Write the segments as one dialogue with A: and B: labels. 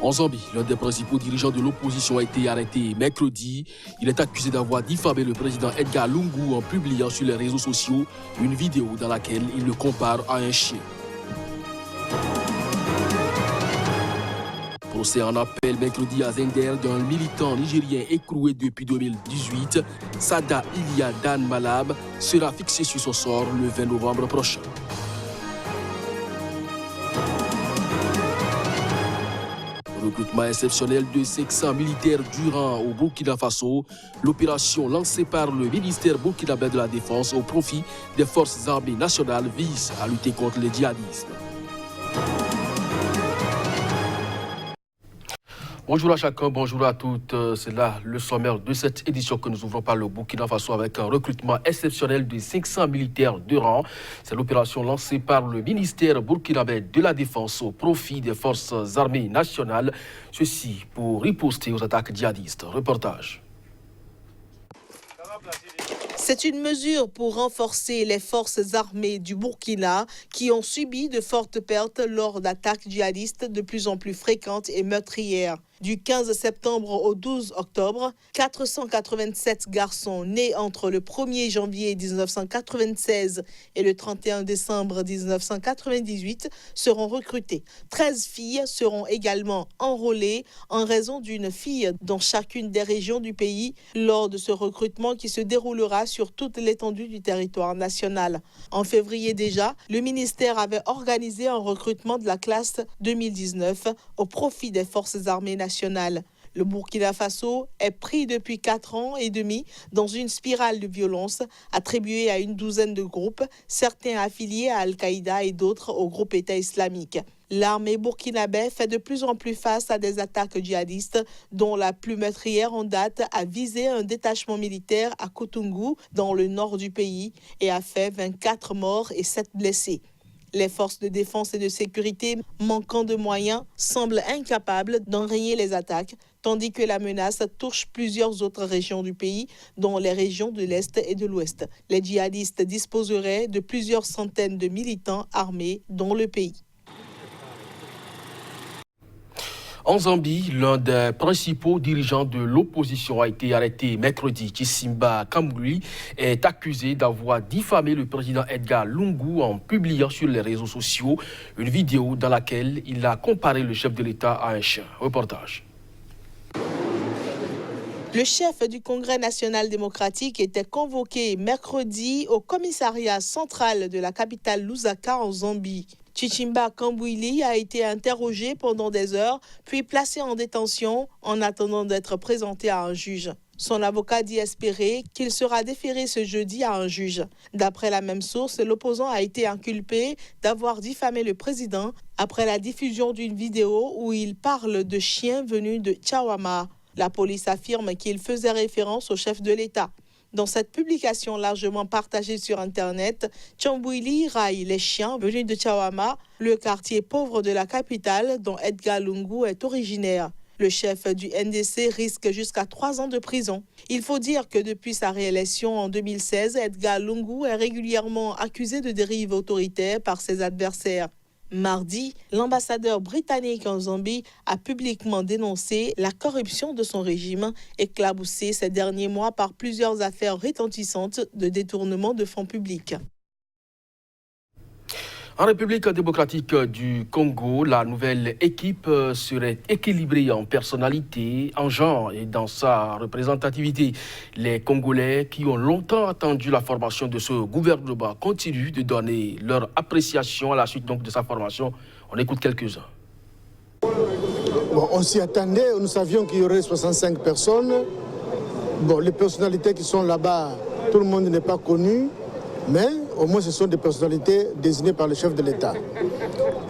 A: En Zambie, l'un des principaux dirigeants de l'opposition a été arrêté mercredi. Il est accusé d'avoir diffamé le président Edgar Lungu en publiant sur les réseaux sociaux une vidéo dans laquelle il le compare à un chien. Procès en appel mercredi à Zender d'un militant nigérien écroué depuis 2018, Sada Ilia Dan Malab, sera fixé sur son sort le 20 novembre prochain. Recrutement exceptionnel de 500 militaires durant au Burkina Faso. L'opération lancée par le ministère burkinabé de la Défense au profit des forces armées nationales vise à lutter contre le djihadisme. Bonjour à chacun, bonjour à toutes. C'est là le sommaire de cette édition que nous ouvrons par le Burkina Faso avec un recrutement exceptionnel de 500 militaires de rang. C'est l'opération lancée par le ministère burkinabé de la Défense au profit des forces armées nationales. Ceci pour riposter aux attaques djihadistes. Reportage.
B: C'est une mesure pour renforcer les forces armées du Burkina qui ont subi de fortes pertes lors d'attaques djihadistes de plus en plus fréquentes et meurtrières. Du 15 septembre au 12 octobre, 487 garçons nés entre le 1er janvier 1996 et le 31 décembre 1998 seront recrutés. 13 filles seront également enrôlées en raison d'une fille dans chacune des régions du pays lors de ce recrutement qui se déroulera sur toute l'étendue du territoire national. En février déjà, le ministère avait organisé un recrutement de la classe 2019 au profit des forces armées nationales. Le Burkina Faso est pris depuis 4 ans et demi dans une spirale de violence attribuée à une douzaine de groupes, certains affiliés à Al-Qaïda et d'autres au groupe État islamique. L'armée burkinabé fait de plus en plus face à des attaques djihadistes, dont la plus meurtrière en date a visé un détachement militaire à Koutoungou, dans le nord du pays, et a fait 24 morts et 7 blessés. Les forces de défense et de sécurité, manquant de moyens, semblent incapables d'enrayer les attaques, tandis que la menace touche plusieurs autres régions du pays, dont les régions de l'Est et de l'Ouest. Les djihadistes disposeraient de plusieurs centaines de militants armés dans le pays.
A: En Zambie, l'un des principaux dirigeants de l'opposition a été arrêté mercredi. Chisimba Kambuli est accusé d'avoir diffamé le président Edgar Lungu en publiant sur les réseaux sociaux une vidéo dans laquelle il a comparé le chef de l'État à un chien. Reportage.
B: Le chef du Congrès national démocratique était convoqué mercredi au commissariat central de la capitale Lusaka en Zambie. Chichimba Kambwili a été interrogé pendant des heures, puis placé en détention en attendant d'être présenté à un juge. Son avocat dit espérer qu'il sera déféré ce jeudi à un juge. D'après la même source, l'opposant a été inculpé d'avoir diffamé le président après la diffusion d'une vidéo où il parle de chiens venus de Chawama. La police affirme qu'il faisait référence au chef de l'État. Dans cette publication largement partagée sur Internet, Chambouili raille les chiens venus de Chawama, le quartier pauvre de la capitale dont Edgar Lungu est originaire. Le chef du NDC risque jusqu'à 3 ans de prison. Il faut dire que depuis sa réélection en 2016, Edgar Lungu est régulièrement accusé de dérives autoritaires par ses adversaires. Mardi, l'ambassadeur britannique en Zambie a publiquement dénoncé la corruption de son régime, éclaboussée ces derniers mois par plusieurs affaires retentissantes de détournement de fonds publics.
A: En République démocratique du Congo, la nouvelle équipe serait équilibrée en personnalité, en genre et dans sa représentativité. Les Congolais qui ont longtemps attendu la formation de ce gouvernement continuent de donner leur appréciation à la suite donc de sa formation. On écoute quelques-uns.
C: Bon, on s'y attendait, nous savions qu'il y aurait 65 personnes. Bon, les personnalités qui sont là-bas, tout le monde n'est pas connu. Mais au moins ce sont des personnalités désignées par le chef de l'État.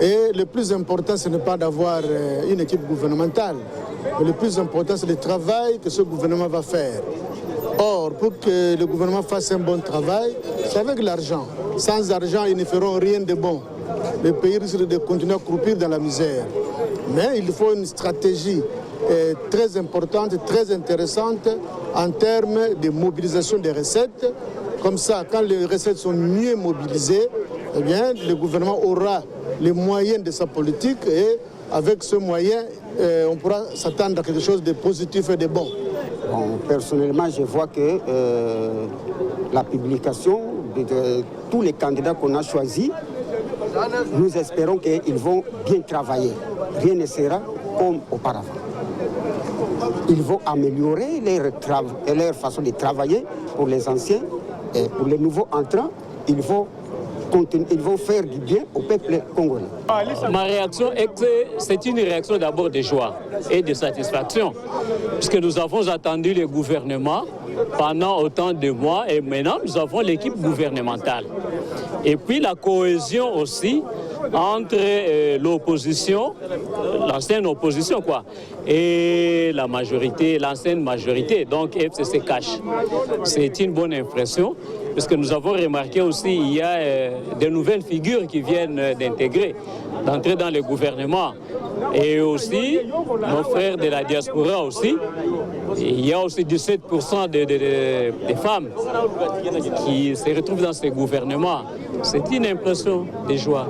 C: Et le plus important, ce n'est pas d'avoir une équipe gouvernementale. Mais le plus important, c'est le travail que ce gouvernement va faire. Or, pour que le gouvernement fasse un bon travail, c'est avec l'argent. Sans argent, ils ne feront rien de bon. Le pays risque de continuer à croupir dans la misère. Mais il faut une stratégie très importante, très intéressante en termes de mobilisation des recettes. Comme ça, quand les recettes sont mieux mobilisées, eh bien, le gouvernement aura les moyens de sa politique et avec ce moyen, on pourra s'attendre à quelque chose de positif et de bon.
D: Bon, personnellement, je vois que la publication de tous les candidats qu'on a choisis, nous espérons qu'ils vont bien travailler. Rien ne sera comme auparavant. Ils vont améliorer leur façon de travailler pour les anciens et pour les nouveaux entrants. Ils vont faire du bien au peuple congolais.
E: Ma réaction est que c'est une réaction d'abord de joie et de satisfaction, puisque nous avons attendu le gouvernement pendant autant de mois et maintenant nous avons l'équipe gouvernementale. Et puis la cohésion aussi entre l'opposition, l'ancienne opposition et la majorité, l'ancienne majorité, donc FCC cash. C'est une bonne impression, parce que nous avons remarqué aussi qu'il y a de nouvelles figures qui viennent d'entrer dans le gouvernement. Et aussi, nos frères de la diaspora aussi, il y a aussi 17% de femmes qui se retrouvent dans ce gouvernement. C'est une impression de joie.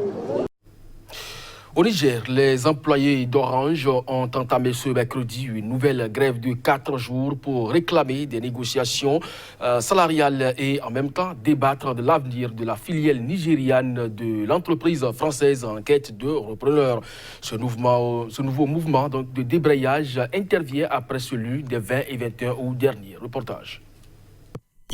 A: Au Niger, les employés d'Orange ont entamé ce mercredi une nouvelle grève de 4 jours pour réclamer des négociations salariales et en même temps débattre de l'avenir de la filiale nigériane de l'entreprise française en quête de repreneurs. Ce nouveau mouvement donc, de débrayage intervient après celui des 20 et 21 août dernier. Reportage.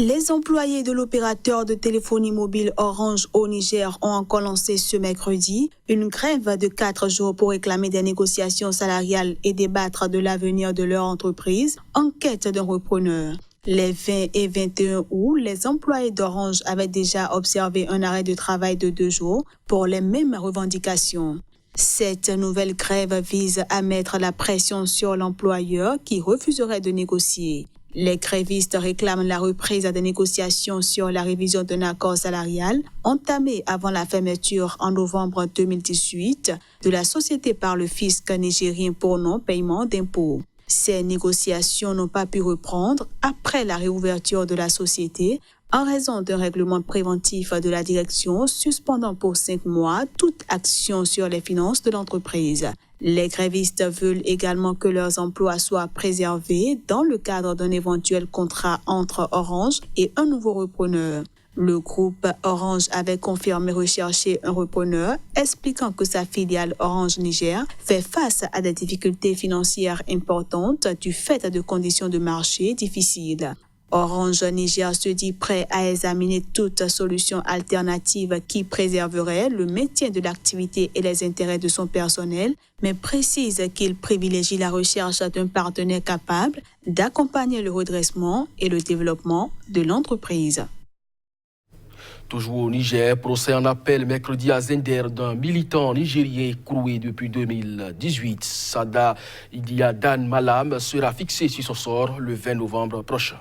F: Les employés de l'opérateur de téléphonie mobile Orange au Niger ont encore lancé ce mercredi une grève de 4 jours pour réclamer des négociations salariales et débattre de l'avenir de leur entreprise en quête d'un repreneur. Les 20 et 21 août, les employés d'Orange avaient déjà observé un arrêt de travail de 2 jours pour les mêmes revendications. Cette nouvelle grève vise à mettre la pression sur l'employeur qui refuserait de négocier. Les grévistes réclament la reprise des négociations sur la révision d'un accord salarial entamé avant la fermeture en novembre 2018 de la société par le fisc nigérien pour non-paiement d'impôts. Ces négociations n'ont pas pu reprendre après la réouverture de la société en raison d'un règlement préventif de la direction suspendant pour 5 mois toute action sur les finances de l'entreprise. Les grévistes veulent également que leurs emplois soient préservés dans le cadre d'un éventuel contrat entre Orange et un nouveau repreneur. Le groupe Orange avait confirmé rechercher un repreneur, expliquant que sa filiale Orange Niger fait face à des difficultés financières importantes du fait de conditions de marché difficiles. Orange Niger se dit prêt à examiner toute solution alternative qui préserverait le maintien de l'activité et les intérêts de son personnel, mais précise qu'il privilégie la recherche d'un partenaire capable d'accompagner le redressement et le développement de l'entreprise.
A: Toujours au Niger, procès en appel mercredi à Zender d'un militant nigérien écroué depuis 2018. Sada Idia Dan Malam sera fixé sur son sort le 20 novembre prochain.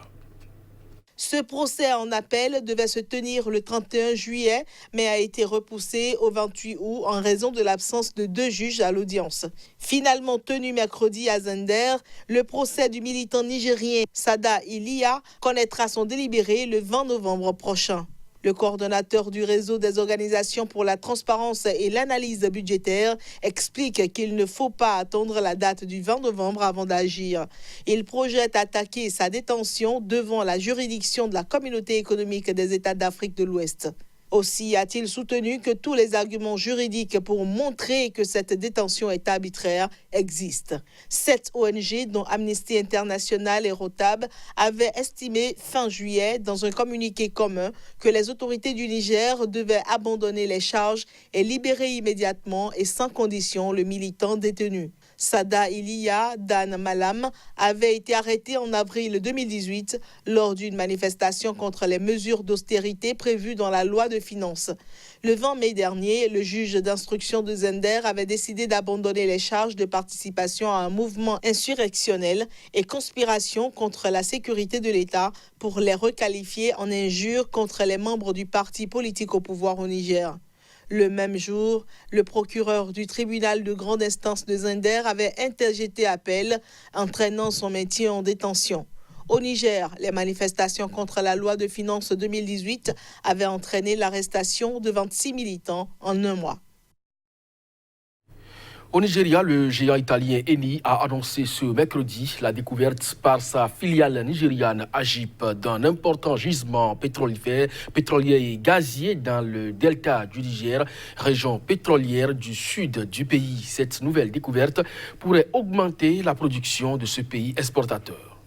B: Ce procès en appel devait se tenir le 31 juillet, mais a été repoussé au 28 août en raison de l'absence de 2 juges à l'audience. Finalement tenu mercredi à Zender, le procès du militant nigérien Sada Ilia connaîtra son délibéré le 20 novembre prochain. Le coordonnateur du réseau des organisations pour la transparence et l'analyse budgétaire explique qu'il ne faut pas attendre la date du 20 novembre avant d'agir. Il projette attaquer sa détention devant la juridiction de la Communauté économique des États d'Afrique de l'Ouest. Aussi a-t-il soutenu que tous les arguments juridiques pour montrer que cette détention est arbitraire existent. 7 ONG, dont Amnesty International et Rotab, avaient estimé fin juillet, dans un communiqué commun, que les autorités du Niger devaient abandonner les charges et libérer immédiatement et sans condition le militant détenu. Sada Ilia Dan Malam avait été arrêté en avril 2018 lors d'une manifestation contre les mesures d'austérité prévues dans la loi de finances. Le 20 mai dernier, le juge d'instruction de Zender avait décidé d'abandonner les charges de participation à un mouvement insurrectionnel et conspiration contre la sécurité de l'État pour les requalifier en injures contre les membres du parti politique au pouvoir au Niger. Le même jour, le procureur du tribunal de grande instance de Zender avait interjeté appel, entraînant son maintien en détention. Au Niger, les manifestations contre la loi de finances 2018 avaient entraîné l'arrestation de 26 militants en un mois.
A: Au Nigeria, le géant italien Eni a annoncé ce mercredi la découverte par sa filiale nigériane Agip d'un important gisement pétrolier et gazier dans le delta du Niger, région pétrolière du sud du pays. Cette nouvelle découverte pourrait augmenter la production de ce pays exportateur.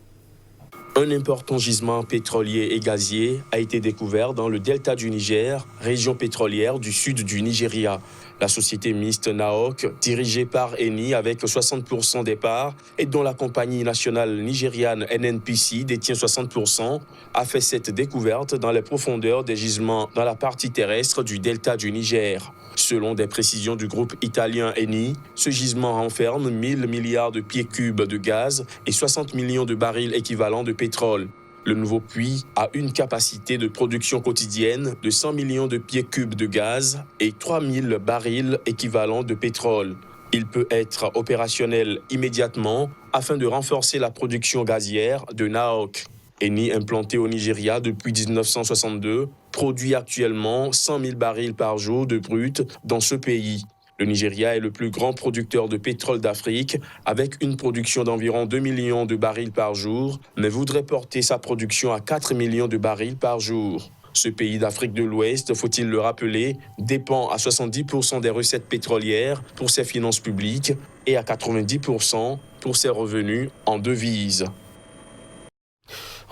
G: Un important gisement pétrolier et gazier a été découvert dans le delta du Niger, région pétrolière du sud du Nigeria. La société mixte NAOC, dirigée par Eni avec 60% des parts et dont la compagnie nationale nigériane NNPC détient 60%, a fait cette découverte dans les profondeurs des gisements dans la partie terrestre du delta du Niger. Selon des précisions du groupe italien Eni, ce gisement renferme 1000 milliards de pieds cubes de gaz et 60 millions de barils équivalents de pétrole. Le nouveau puits a une capacité de production quotidienne de 100 millions de pieds cubes de gaz et 3000 barils équivalents de pétrole. Il peut être opérationnel immédiatement afin de renforcer la production gazière de NAOC. Eni, implanté au Nigeria depuis 1962, produit actuellement 100 000 barils par jour de brut dans ce pays. Le Nigeria est le plus grand producteur de pétrole d'Afrique, avec une production d'environ 2 millions de barils par jour, mais voudrait porter sa production à 4 millions de barils par jour. Ce pays d'Afrique de l'Ouest, faut-il le rappeler, dépend à 70% des recettes pétrolières pour ses finances publiques et à 90% pour ses revenus en devises.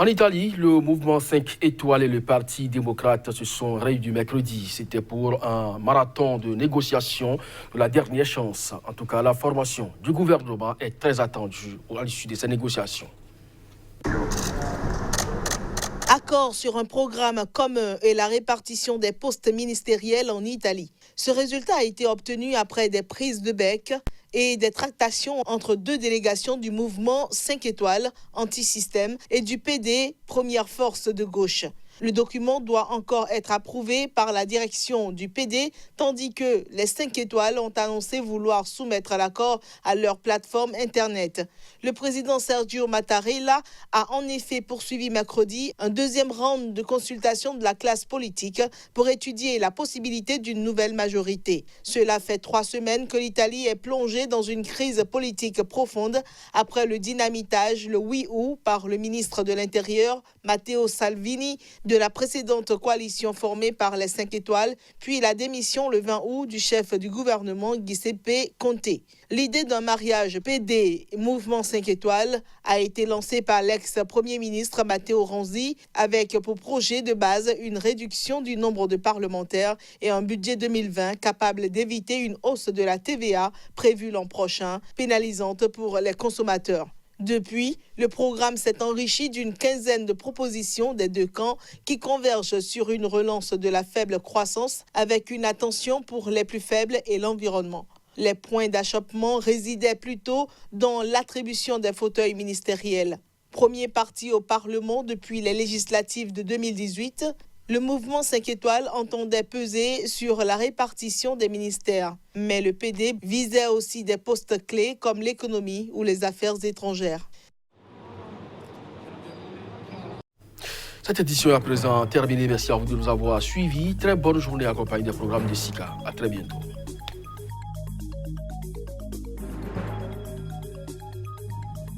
A: En Italie, le mouvement 5 étoiles et le Parti démocrate se sont réunis mercredi. C'était pour un marathon de négociation de la dernière chance. En tout cas, la formation du gouvernement est très attendue à l'issue de ces négociations.
B: Accord sur un programme commun et la répartition des postes ministériels en Italie. Ce résultat a été obtenu après des prises de bec et des tractations entre deux délégations du mouvement 5 étoiles anti-système et du PD, première force de gauche. Le document doit encore être approuvé par la direction du PD, tandis que les 5 étoiles ont annoncé vouloir soumettre l'accord à leur plateforme Internet. Le président Sergio Mattarella a en effet poursuivi mercredi un deuxième round de consultation de la classe politique pour étudier la possibilité d'une nouvelle majorité. Cela fait 3 semaines que l'Italie est plongée dans une crise politique profonde après le dynamitage le 8 août par le ministre de l'Intérieur, Matteo Salvini, de la précédente coalition formée par les 5 étoiles, puis la démission le 20 août du chef du gouvernement Giuseppe Conte. L'idée d'un mariage PD-Mouvement 5 étoiles a été lancée par l'ex-premier ministre Matteo Renzi avec pour projet de base une réduction du nombre de parlementaires et un budget 2020 capable d'éviter une hausse de la TVA prévue l'an prochain, pénalisante pour les consommateurs. Depuis, le programme s'est enrichi d'une quinzaine de propositions des deux camps qui convergent sur une relance de la faible croissance avec une attention pour les plus faibles et l'environnement. Les points d'achoppement résidaient plutôt dans l'attribution des fauteuils ministériels. Premier parti au Parlement depuis les législatives de 2018, le mouvement 5 étoiles entendait peser sur la répartition des ministères. Mais le PD visait aussi des postes clés comme l'économie ou les affaires étrangères.
A: Cette édition est à présent terminée. Merci à vous de nous avoir suivis. Très bonne journée accompagnée des programmes de SICA. À très bientôt.